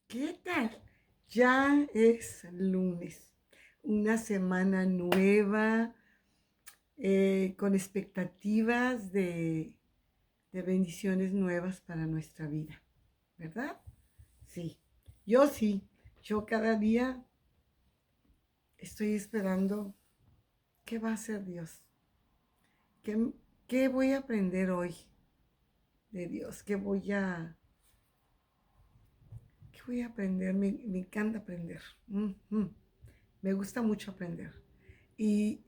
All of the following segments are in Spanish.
¿Qué tal? Ya es lunes, una semana nueva, con expectativas de bendiciones nuevas para nuestra vida, ¿verdad? Sí, sí, yo cada día estoy esperando qué va a hacer Dios, qué voy a aprender hoy de Dios, qué voy a aprender, me encanta aprender. Me gusta mucho aprender. Y,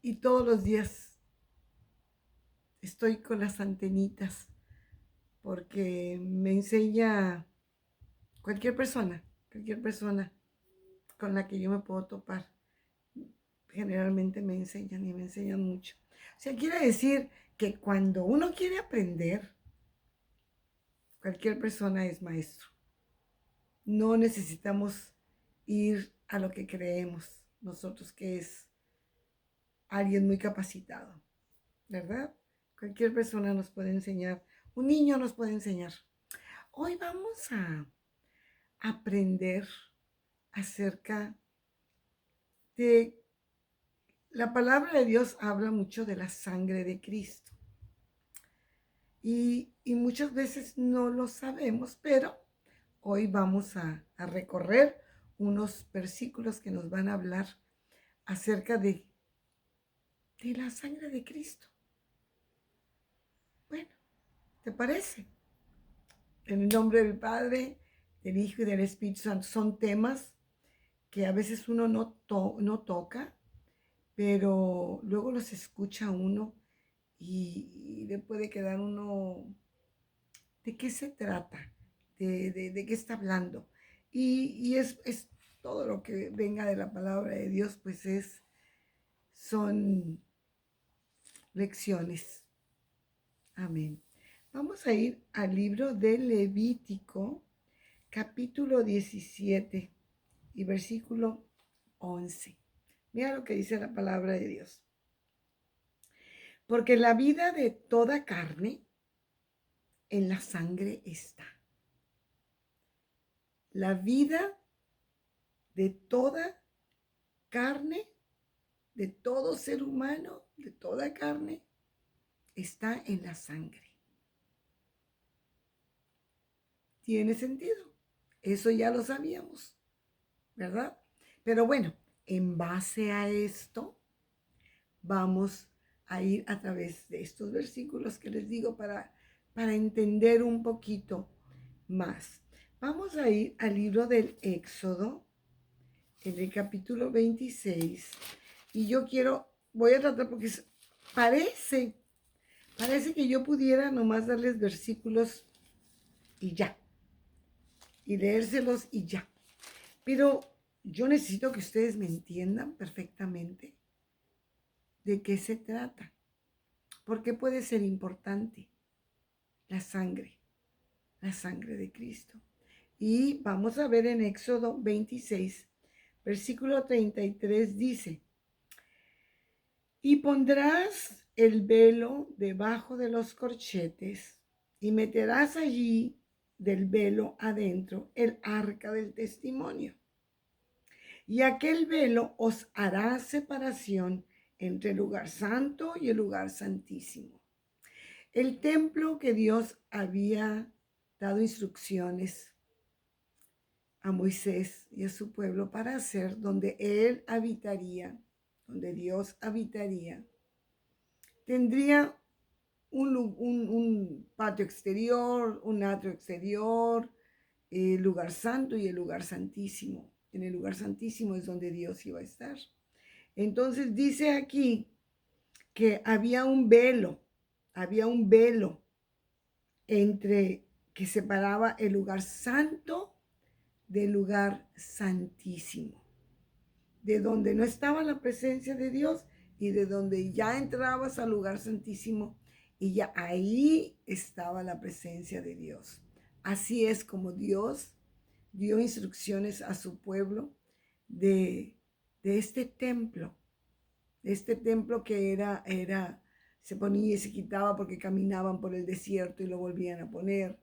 y todos los días estoy con las antenitas porque me enseña cualquier persona con la que yo me puedo topar. Generalmente me enseñan y me enseñan mucho. O sea, quiere decir que cuando uno quiere aprender, cualquier persona es maestro. No necesitamos ir a lo que creemos nosotros que es alguien muy capacitado, ¿verdad? Cualquier persona nos puede enseñar, un niño nos puede enseñar. Hoy vamos a aprender acerca de la palabra de Dios. Habla mucho de la sangre de Cristo y muchas veces no lo sabemos, pero hoy vamos a recorrer unos versículos que nos van a hablar acerca de la sangre de Cristo. Bueno, ¿te parece? En el nombre del Padre, del Hijo y del Espíritu Santo. Son temas que a veces uno no toca, pero luego los escucha uno y le puede quedar uno, ¿de qué se trata? ¿De qué está hablando? Y es todo lo que venga de la palabra de Dios, pues son lecciones. Amén. Vamos a ir al libro de Levítico, capítulo 17 y versículo 11. Mira lo que dice la palabra de Dios. Porque la vida de toda carne en la sangre está. La vida de toda carne, de todo ser humano, de toda carne, está en la sangre. ¿Tiene sentido? Eso ya lo sabíamos, ¿verdad? Pero bueno, en base a esto, vamos a ir a través de estos versículos que les digo para entender un poquito más. Vamos a ir al libro del Éxodo, en el capítulo 26, y voy a tratar porque parece, parece que yo pudiera nomás darles versículos y ya, y leérselos y ya. Pero yo necesito que ustedes me entiendan perfectamente de qué se trata, porque puede ser importante la sangre de Cristo. Y vamos a ver en Éxodo 26, versículo 33 dice, y pondrás el velo debajo de los corchetes y meterás allí del velo adentro el arca del testimonio. Y aquel velo os hará separación entre el lugar santo y el lugar santísimo. El templo que Dios había dado instrucciones a Moisés y a su pueblo para hacer, donde él habitaría, donde Dios habitaría, tendría un patio exterior, un atrio exterior, el lugar santo y el lugar santísimo. En el lugar santísimo es donde Dios iba a estar. Entonces dice aquí que había un velo entre que separaba el lugar santo del lugar santísimo, de donde no estaba la presencia de Dios y de donde ya entrabas al lugar santísimo y ya ahí estaba la presencia de Dios. Así es como Dios dio instrucciones a su pueblo de, de este templo que se ponía y se quitaba porque caminaban por el desierto y lo volvían a poner.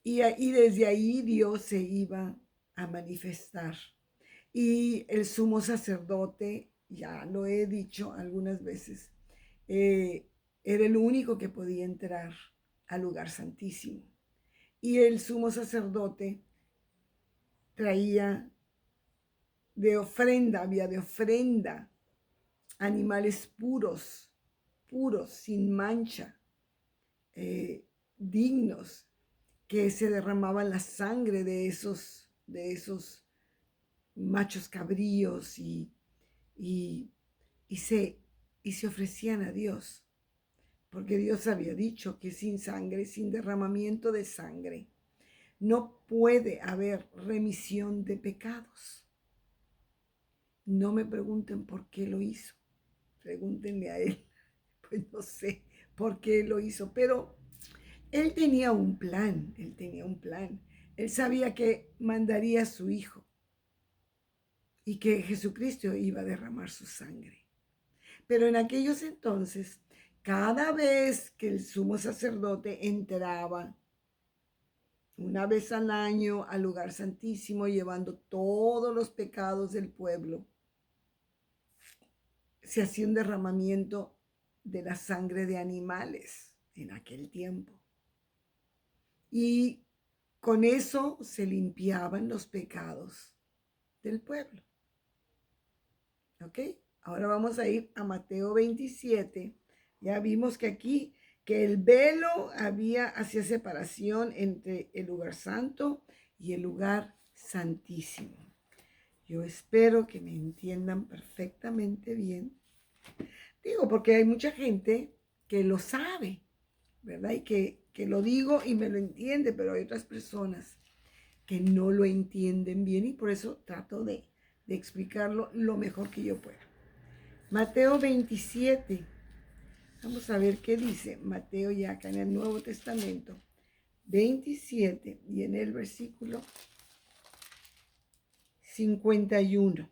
y desde ahí Dios se iba a manifestar. Y el sumo sacerdote, ya lo he dicho algunas veces, era el único que podía entrar al lugar santísimo. Y el sumo sacerdote traía de ofrenda, había de ofrenda animales puros, puros, sin mancha, dignos, que se derramaban la sangre de esos machos cabríos y, y, se, y se ofrecían a Dios, porque Dios había dicho que sin sangre, sin derramamiento de sangre, no puede haber remisión de pecados. No me pregunten por qué lo hizo, pregúntenle a él, pues no sé por qué lo hizo, pero él tenía un plan, él tenía un plan. Él sabía que mandaría a su hijo y que Jesucristo iba a derramar su sangre. Pero en aquellos entonces, cada vez que el sumo sacerdote entraba una vez al año al lugar santísimo llevando todos los pecados del pueblo, se hacía un derramamiento de la sangre de animales en aquel tiempo. Y con eso se limpiaban los pecados del pueblo. ¿Ok? Ahora vamos a ir a Mateo 27. Ya vimos que aquí, que el velo hacía separación entre el lugar santo y el lugar santísimo. Yo espero que me entiendan perfectamente bien. Digo, porque hay mucha gente que lo sabe, ¿verdad? Y que lo digo y me lo entiende, pero hay otras personas que no lo entienden bien y por eso trato de explicarlo lo mejor que yo pueda. Mateo 27. Vamos a ver qué dice Mateo ya acá en el Nuevo Testamento. 27 y en el versículo 51.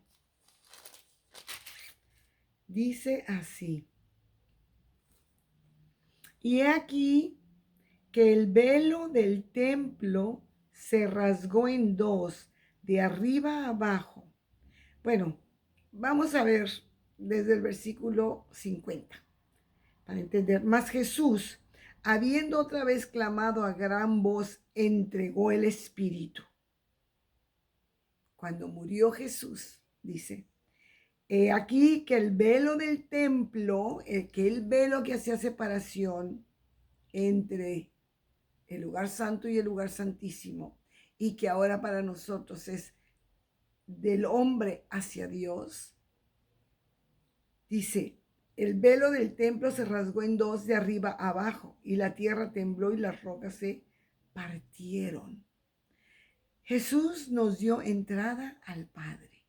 Dice así. Y he aquí que el velo del templo se rasgó en dos, de arriba a abajo. Bueno, vamos a ver desde el versículo 50, para entender. Mas Jesús, habiendo otra vez clamado a gran voz, entregó el Espíritu. Cuando murió Jesús, dice, he aquí que el velo del templo, que el velo que hacía separación entre el lugar santo y el lugar santísimo, y que ahora para nosotros es del hombre hacia Dios, dice, el velo del templo se rasgó en dos de arriba a abajo, y la tierra tembló y las rocas se partieron. Jesús nos dio entrada al Padre.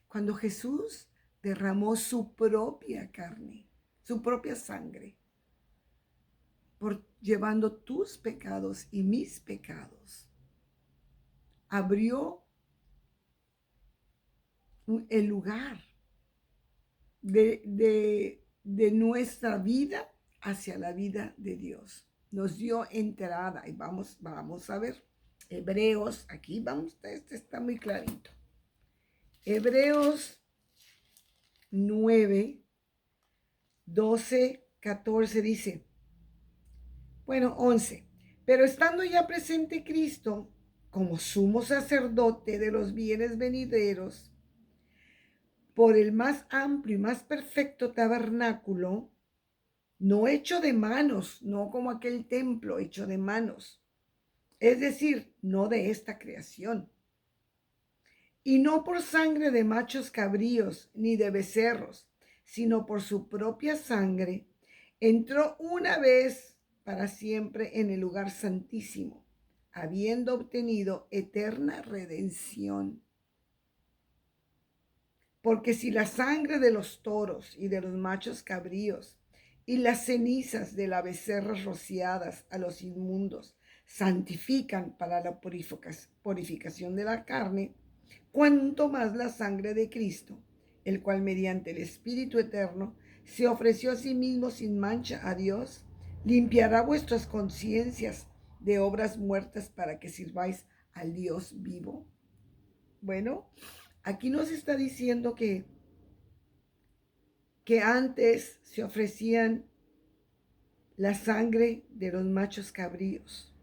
Cuando Jesús derramó su propia carne, su propia sangre, por llevando tus pecados y mis pecados, abrió el lugar de nuestra vida hacia la vida de Dios. Nos dio entrada y vamos a ver Hebreos, aquí vamos, este está muy clarito. Hebreos 9, 12, 14 dice, bueno, 11, pero estando ya presente Cristo como sumo sacerdote de los bienes venideros, por el más amplio y más perfecto tabernáculo, no hecho de manos, no como aquel templo hecho de manos, es decir, no de esta creación, y no por sangre de machos cabríos ni de becerros, sino por su propia sangre, entró una vez para siempre en el lugar santísimo, habiendo obtenido eterna redención. Porque si la sangre de los toros y de los machos cabríos y las cenizas de las becerras rociadas a los inmundos santifican para la purificación de la carne, cuanto más la sangre de Cristo, el cual mediante el Espíritu eterno se ofreció a sí mismo sin mancha a Dios, limpiará vuestras conciencias de obras muertas para que sirváis al Dios vivo? Bueno, aquí nos está diciendo que antes se ofrecían la sangre de los machos cabríos,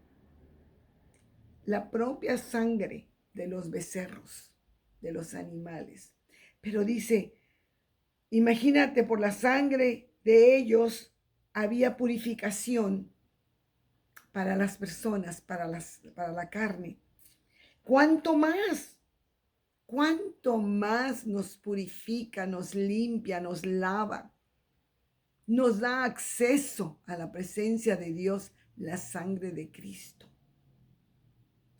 la propia sangre de los becerros, de los animales. Pero dice, imagínate, por la sangre de ellos había purificación para las personas, para la carne. ¿Cuánto más? ¿Cuánto más nos purifica, nos limpia, nos lava? Nos da acceso a la presencia de Dios, la sangre de Cristo.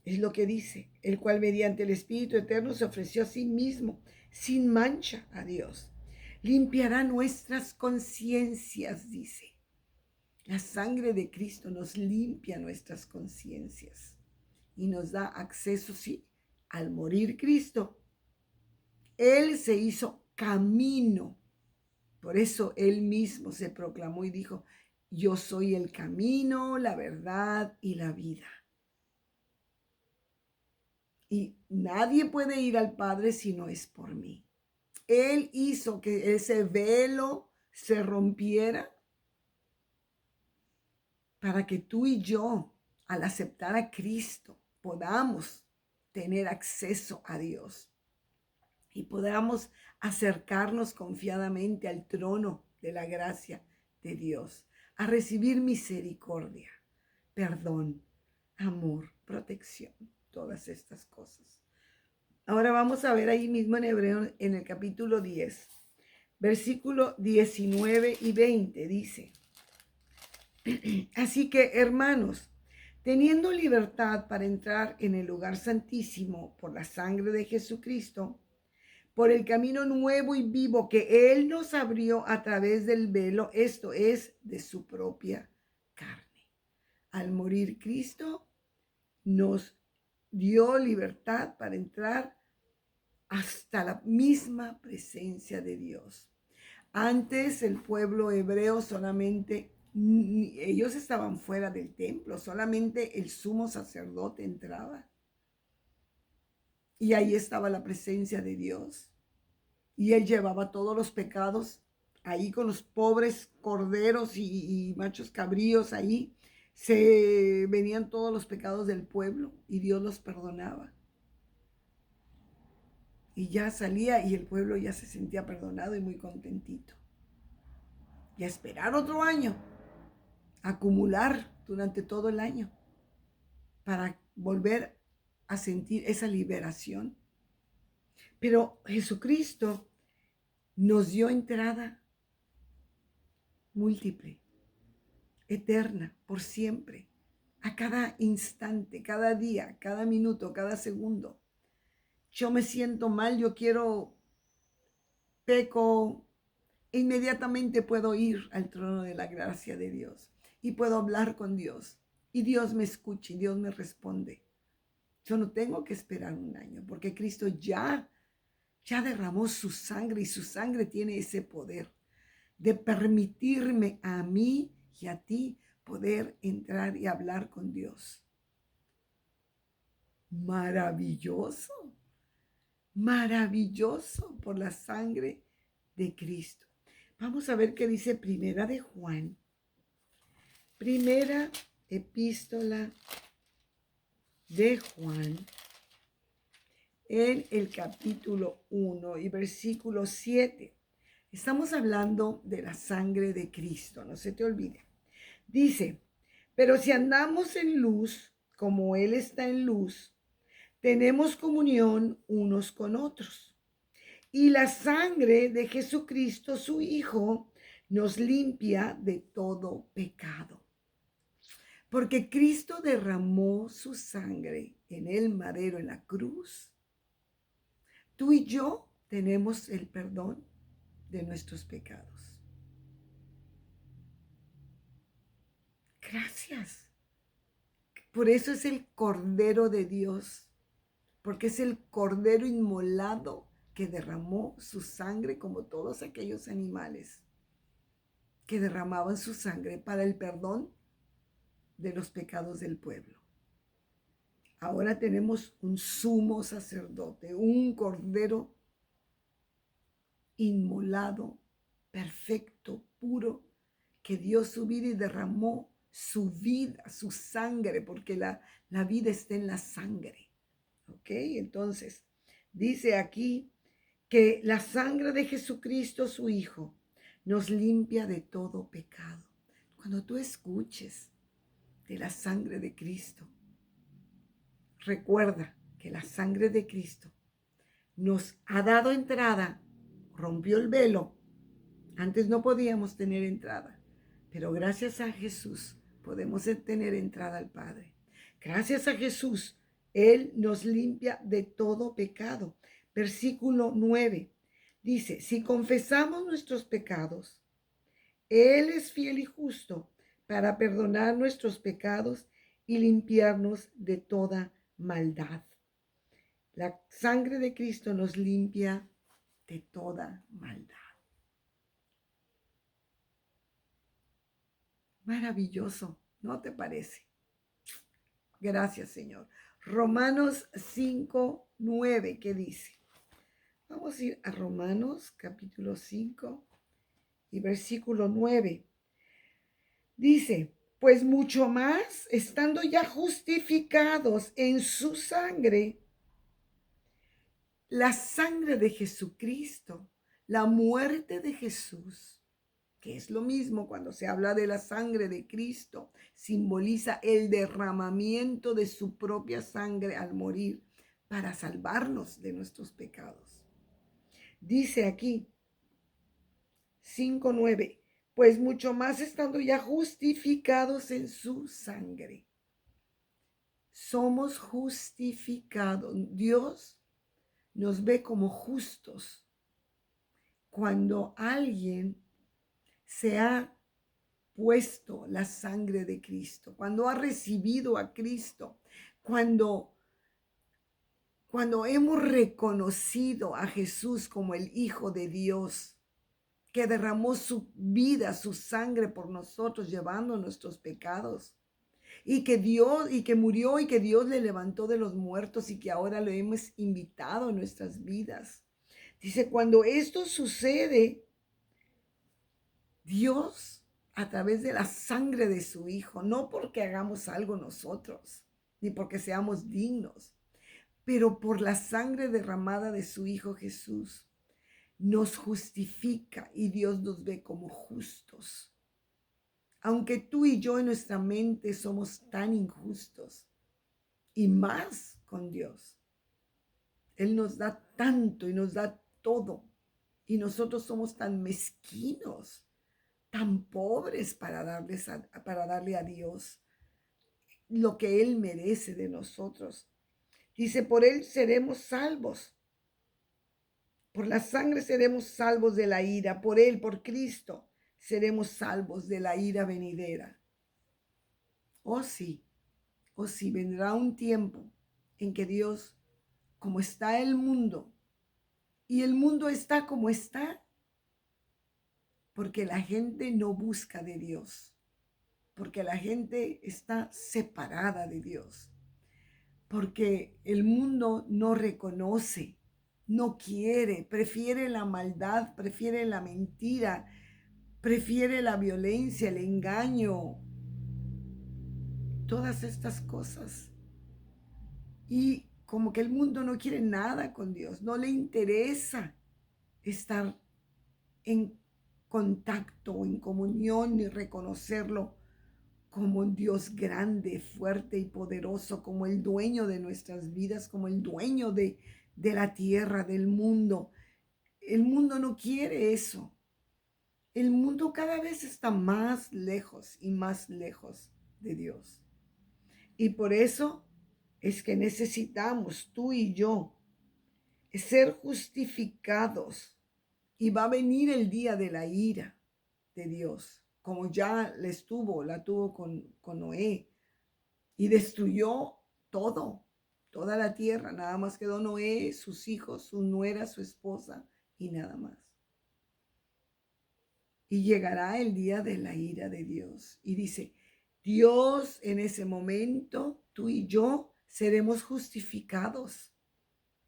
Es lo que dice, el cual mediante el Espíritu Eterno se ofreció a sí mismo, sin mancha, a Dios. Limpiará nuestras conciencias, dice. La sangre de Cristo nos limpia nuestras conciencias y nos da acceso, sí, al morir Cristo. Él se hizo camino. Por eso él mismo se proclamó y dijo, yo soy el camino, la verdad y la vida. Y nadie puede ir al Padre si no es por mí. Él hizo que ese velo se rompiera para que tú y yo, al aceptar a Cristo, podamos tener acceso a Dios y podamos acercarnos confiadamente al trono de la gracia de Dios, a recibir misericordia, perdón, amor, protección, todas estas cosas. Ahora vamos a ver ahí mismo en Hebreo, en el capítulo 10, versículo 19 y 20, dice, así que, hermanos, teniendo libertad para entrar en el lugar santísimo por la sangre de Jesucristo, por el camino nuevo y vivo que Él nos abrió a través del velo, esto es, de su propia carne. Al morir Cristo, nos dio libertad para entrar hasta la misma presencia de Dios. Antes el pueblo hebreo solamente, ellos estaban fuera del templo, solamente el sumo sacerdote entraba. Y ahí estaba la presencia de Dios. Y él llevaba todos los pecados ahí con los pobres corderos y machos cabríos ahí. Se venían todos los pecados del pueblo y Dios los perdonaba. Y ya salía y el pueblo ya se sentía perdonado y muy contentito. Y a esperar otro año, acumular durante todo el año para volver a sentir esa liberación. Pero Jesucristo nos dio entrada múltiple, eterna, por siempre, a cada instante, cada día, cada minuto, cada segundo. Yo me siento mal, yo quiero, peco, inmediatamente puedo ir al trono de la gracia de Dios y puedo hablar con Dios y Dios me escucha y Dios me responde. Yo no tengo que esperar un año porque Cristo ya derramó su sangre y su sangre tiene ese poder de permitirme a mí y a ti poder entrar y hablar con Dios. Maravilloso, maravilloso por la sangre de Cristo. Vamos a ver qué dice Primera de Juan. Primera epístola de Juan, en el capítulo 1 y versículo 7. Estamos hablando de la sangre de Cristo, no se te olvide. Dice, pero si andamos en luz, como Él está en luz, tenemos comunión unos con otros. Y la sangre de Jesucristo, su Hijo, nos limpia de todo pecado. Porque Cristo derramó su sangre en el madero, en la cruz. Tú y yo tenemos el perdón de nuestros pecados. Gracias. Por eso es el Cordero de Dios, porque es el Cordero inmolado que derramó su sangre como todos aquellos animales que derramaban su sangre para el perdón de los pecados del pueblo. Ahora tenemos un sumo sacerdote, un cordero inmolado, perfecto, puro, que dio su vida y derramó su vida, su sangre, porque la vida está en la sangre. ¿Ok? Entonces, dice aquí que la sangre de Jesucristo, su Hijo, nos limpia de todo pecado. Cuando tú escuches de la sangre de Cristo, recuerda que la sangre de Cristo nos ha dado entrada, rompió el velo. Antes no podíamos tener entrada, pero gracias a Jesús podemos tener entrada al Padre. Gracias a Jesús, Él nos limpia de todo pecado. Versículo 9 dice, si confesamos nuestros pecados, Él es fiel y justo para perdonar nuestros pecados y limpiarnos de toda maldad. La sangre de Cristo nos limpia de toda maldad. Maravilloso, ¿no te parece? Gracias, Señor. Romanos 5:9, ¿qué dice? Vamos a ir a Romanos capítulo 5 y versículo 9. Dice, pues mucho más, estando ya justificados en su sangre, la sangre de Jesucristo, la muerte de Jesús, que es lo mismo cuando se habla de la sangre de Cristo, simboliza el derramamiento de su propia sangre al morir para salvarnos de nuestros pecados. Dice aquí 5:9, pues mucho más estando ya justificados en su sangre. Somos justificados. Dios nos ve como justos cuando alguien se ha puesto la sangre de Cristo, cuando ha recibido a Cristo, cuando hemos reconocido a Jesús como el Hijo de Dios, que derramó su vida, su sangre por nosotros, llevando nuestros pecados, y que murió y que Dios le levantó de los muertos y que ahora lo hemos invitado en nuestras vidas. Dice, cuando esto sucede, Dios, a través de la sangre de su Hijo, no porque hagamos algo nosotros, ni porque seamos dignos, pero por la sangre derramada de su Hijo Jesús, nos justifica y Dios nos ve como justos. Aunque tú y yo en nuestra mente somos tan injustos, y más con Dios, Él nos da tanto y nos da todo, y nosotros somos tan mezquinos, tan pobres para darle a Dios lo que Él merece de nosotros. Dice, por Él seremos salvos. Por la sangre seremos salvos de la ira. Por Él, por Cristo, seremos salvos de la ira venidera. Oh sí, vendrá un tiempo en que Dios, como está el mundo, y el mundo está como está, porque la gente no busca de Dios. Porque la gente está separada de Dios, porque el mundo no reconoce, no quiere, prefiere la maldad, prefiere la mentira, prefiere la violencia, el engaño, todas estas cosas. Y como que el mundo no quiere nada con Dios, no le interesa estar en contacto, en comunión, ni reconocerlo como un Dios grande, fuerte y poderoso, como el dueño de nuestras vidas, como el dueño de la tierra, del mundo. El mundo no quiere eso. El mundo cada vez está más lejos y más lejos de Dios. Y por eso es que necesitamos, tú y yo, ser justificados. Y va a venir el día de la ira de Dios, como ya la tuvo con Noé, y destruyó toda la tierra. Nada más quedó Noé, sus hijos, su nuera, su esposa y nada más. Y llegará el día de la ira de Dios. Y dice, Dios en ese momento, tú y yo, seremos justificados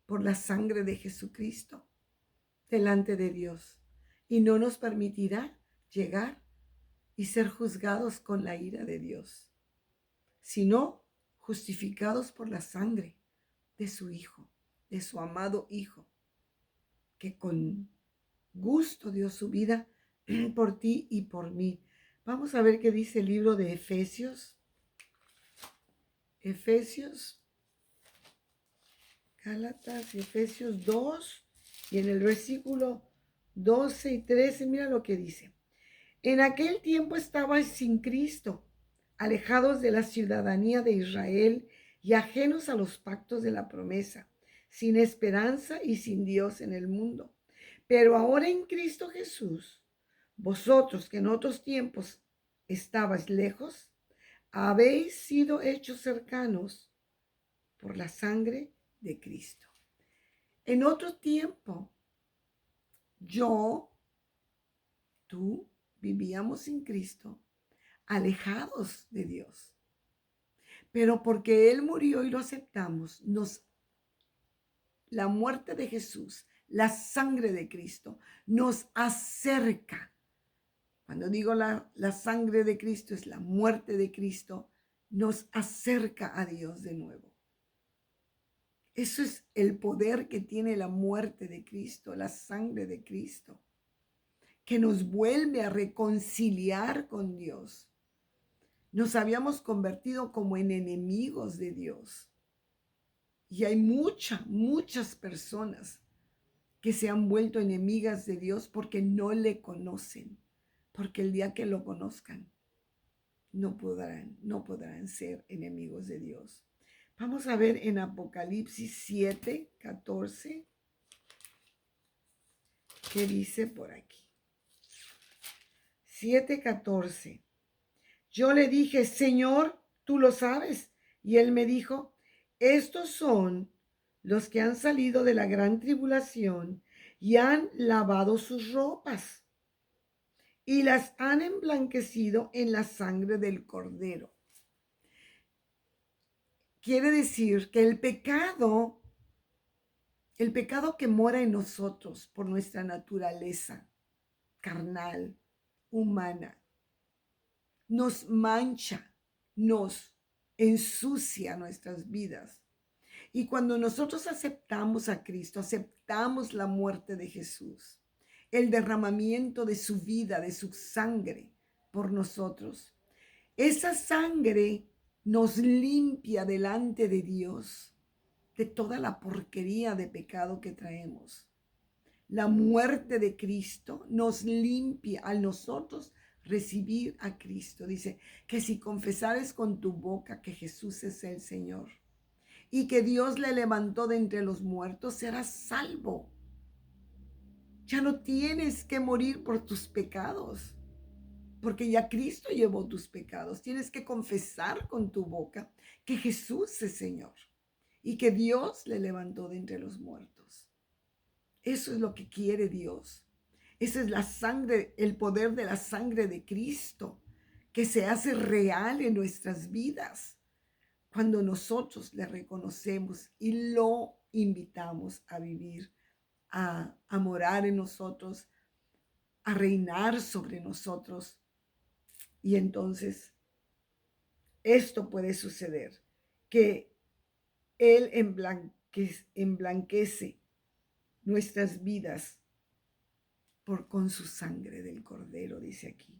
por la sangre de Jesucristo delante de Dios y no nos permitirá llegar y ser juzgados con la ira de Dios, sino justificados por la sangre de su Hijo, de su amado Hijo, que con gusto dio su vida por ti y por mí. Vamos a ver qué dice el libro de Efesios. Efesios, Gálatas, Efesios 2, y en el versículo 12 y 13, mira lo que dice. En aquel tiempo estabais sin Cristo, alejados de la ciudadanía de Israel y ajenos a los pactos de la promesa, sin esperanza y sin Dios en el mundo. Pero ahora en Cristo Jesús, vosotros que en otros tiempos estabais lejos, habéis sido hechos cercanos por la sangre de Cristo. En otro tiempo, tú, vivíamos sin Cristo, alejados de Dios. Pero porque Él murió y lo aceptamos, la muerte de Jesús, la sangre de Cristo, nos acerca. Cuando digo la sangre de Cristo, es la muerte de Cristo, nos acerca a Dios de nuevo. Eso es el poder que tiene la muerte de Cristo, la sangre de Cristo, que nos vuelve a reconciliar con Dios. Nos habíamos convertido como en enemigos de Dios. Y hay muchas personas que se han vuelto enemigas de Dios porque no le conocen. Porque el día que lo conozcan, no podrán ser enemigos de Dios. Vamos a ver en Apocalipsis 7, 14. ¿Qué dice por aquí? 7:14. Yo le dije, Señor, tú lo sabes. Y él me dijo, estos son los que han salido de la gran tribulación y han lavado sus ropas y las han emblanquecido en la sangre del Cordero. Quiere decir que el pecado que mora en nosotros por nuestra naturaleza carnal, humana, nos mancha, nos ensucia nuestras vidas. Y cuando nosotros aceptamos a Cristo, aceptamos la muerte de Jesús, el derramamiento de su vida, de su sangre por nosotros, esa sangre nos limpia delante de Dios de toda la porquería de pecado que traemos. La muerte de Cristo nos limpia a nosotros recibir a Cristo. Dice que si confesares con tu boca que Jesús es el Señor y que Dios le levantó de entre los muertos, serás salvo. Ya no tienes que morir por tus pecados, porque ya Cristo llevó tus pecados. Tienes que confesar con tu boca que Jesús es Señor y que Dios le levantó de entre los muertos. Eso es lo que quiere Dios. Esa es la sangre, el poder de la sangre de Cristo, que se hace real en nuestras vidas cuando nosotros le reconocemos y lo invitamos a vivir, a morar en nosotros, a reinar sobre nosotros. Y entonces esto puede suceder, que Él emblanquece nuestras vidas con su sangre del Cordero, dice aquí.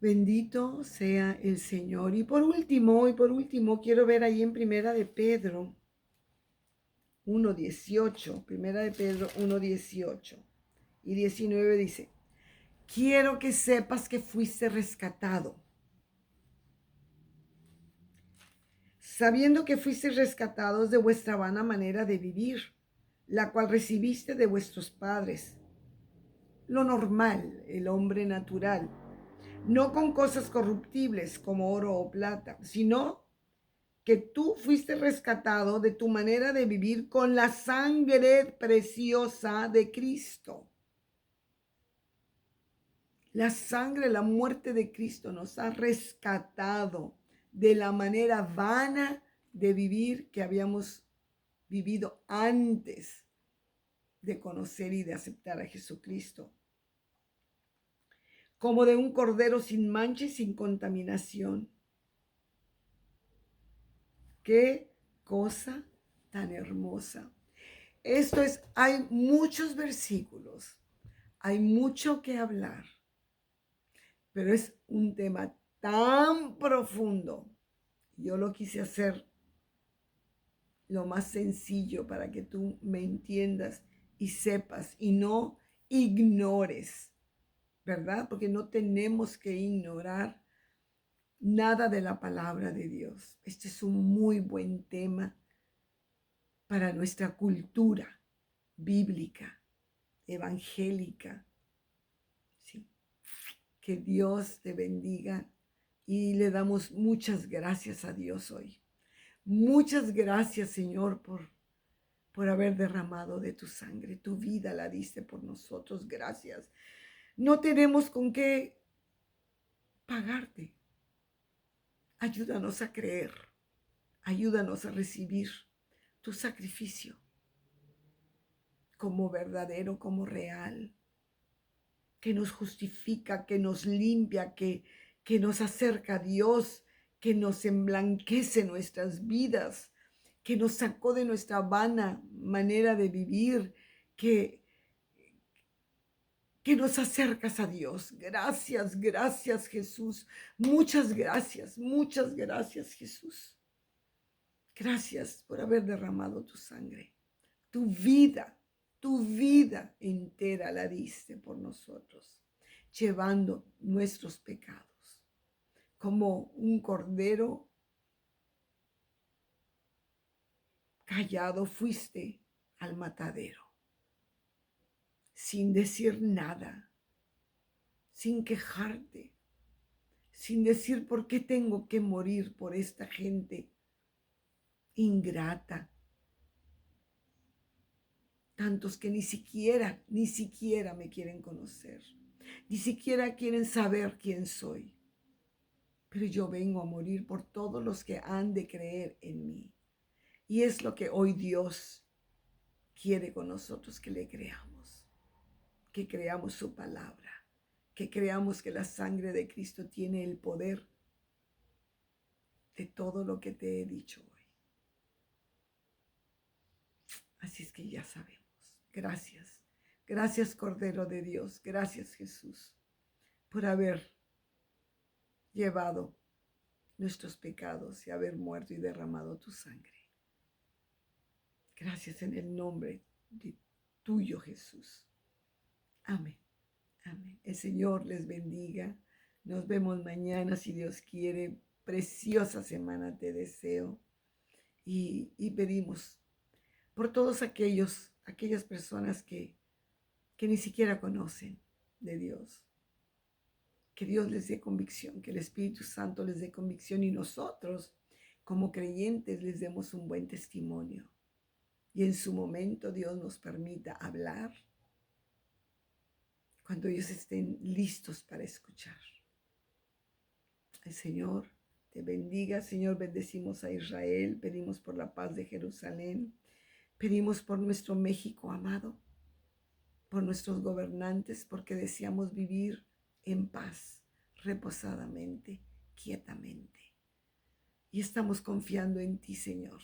Bendito sea el Señor. Y por último, quiero ver ahí en Primera de Pedro 1:18, Primera de Pedro 1:18 y 19 dice, quiero que sepas que fuiste rescatado, sabiendo que fuiste rescatados de vuestra vana manera de vivir, la cual recibiste de vuestros padres. Lo normal, el hombre natural, no con cosas corruptibles como oro o plata, sino que tú fuiste rescatado de tu manera de vivir con la sangre preciosa de Cristo. La sangre, la muerte de Cristo nos ha rescatado de la manera vana de vivir que habíamos vivido antes de conocer y de aceptar a Jesucristo, como de un cordero sin mancha y sin contaminación. Qué cosa tan hermosa. Hay muchos versículos, hay mucho que hablar, pero es un tema tan profundo. Yo lo quise hacer lo más sencillo para que tú me entiendas y sepas y no ignores, ¿verdad? Porque no tenemos que ignorar nada de la palabra de Dios. Este es un muy buen tema para nuestra cultura bíblica, evangélica. Sí. Que Dios te bendiga y le damos muchas gracias a Dios hoy. Muchas gracias, Señor, por haber derramado de tu sangre. Tu vida la diste por nosotros. Gracias. No tenemos con qué pagarte. Ayúdanos a creer. Ayúdanos a recibir tu sacrificio como verdadero, como real, que nos justifica, que nos limpia, que nos acerca a Dios, que nos emblanquece nuestras vidas, que nos sacó de nuestra vana manera de vivir, que nos acercas a Dios. Gracias, gracias Jesús. Muchas gracias Jesús. Gracias por haber derramado tu sangre. Tu vida entera la diste por nosotros, llevando nuestros pecados. Como un cordero callado fuiste al matadero, sin decir nada, sin quejarte, sin decir por qué tengo que morir por esta gente ingrata. Tantos que ni siquiera me quieren conocer, ni siquiera quieren saber quién soy. Pero yo vengo a morir por todos los que han de creer en mí. Y es lo que hoy Dios quiere con nosotros, que le creamos, que creamos su palabra, que creamos que la sangre de Cristo tiene el poder de todo lo que te he dicho hoy. Así es que ya sabemos. Gracias. Gracias, Cordero de Dios. Gracias, Jesús, por haber llevado nuestros pecados y haber muerto y derramado tu sangre. Gracias en el nombre de tuyo, Jesús. Amén. Amén. El Señor les bendiga. Nos vemos mañana, si Dios quiere. Preciosa semana te deseo. Y pedimos por todos aquellas personas que ni siquiera conocen de Dios. Que Dios les dé convicción, que el Espíritu Santo les dé convicción y nosotros, como creyentes, les demos un buen testimonio. Y en su momento Dios nos permita hablar cuando ellos estén listos para escuchar. El Señor te bendiga. Señor, bendecimos a Israel, pedimos por la paz de Jerusalén, pedimos por nuestro México amado, por nuestros gobernantes, porque deseamos vivir en paz, reposadamente, quietamente. Y estamos confiando en ti, Señor,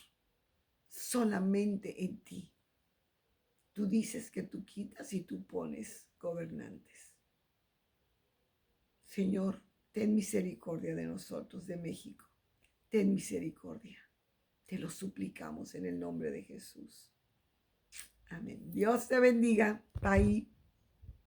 solamente en ti. Tú dices que tú quitas y tú pones gobernantes. Señor, ten misericordia de nosotros, de México. Ten misericordia. Te lo suplicamos en el nombre de Jesús. Amén. Dios te bendiga. Bye.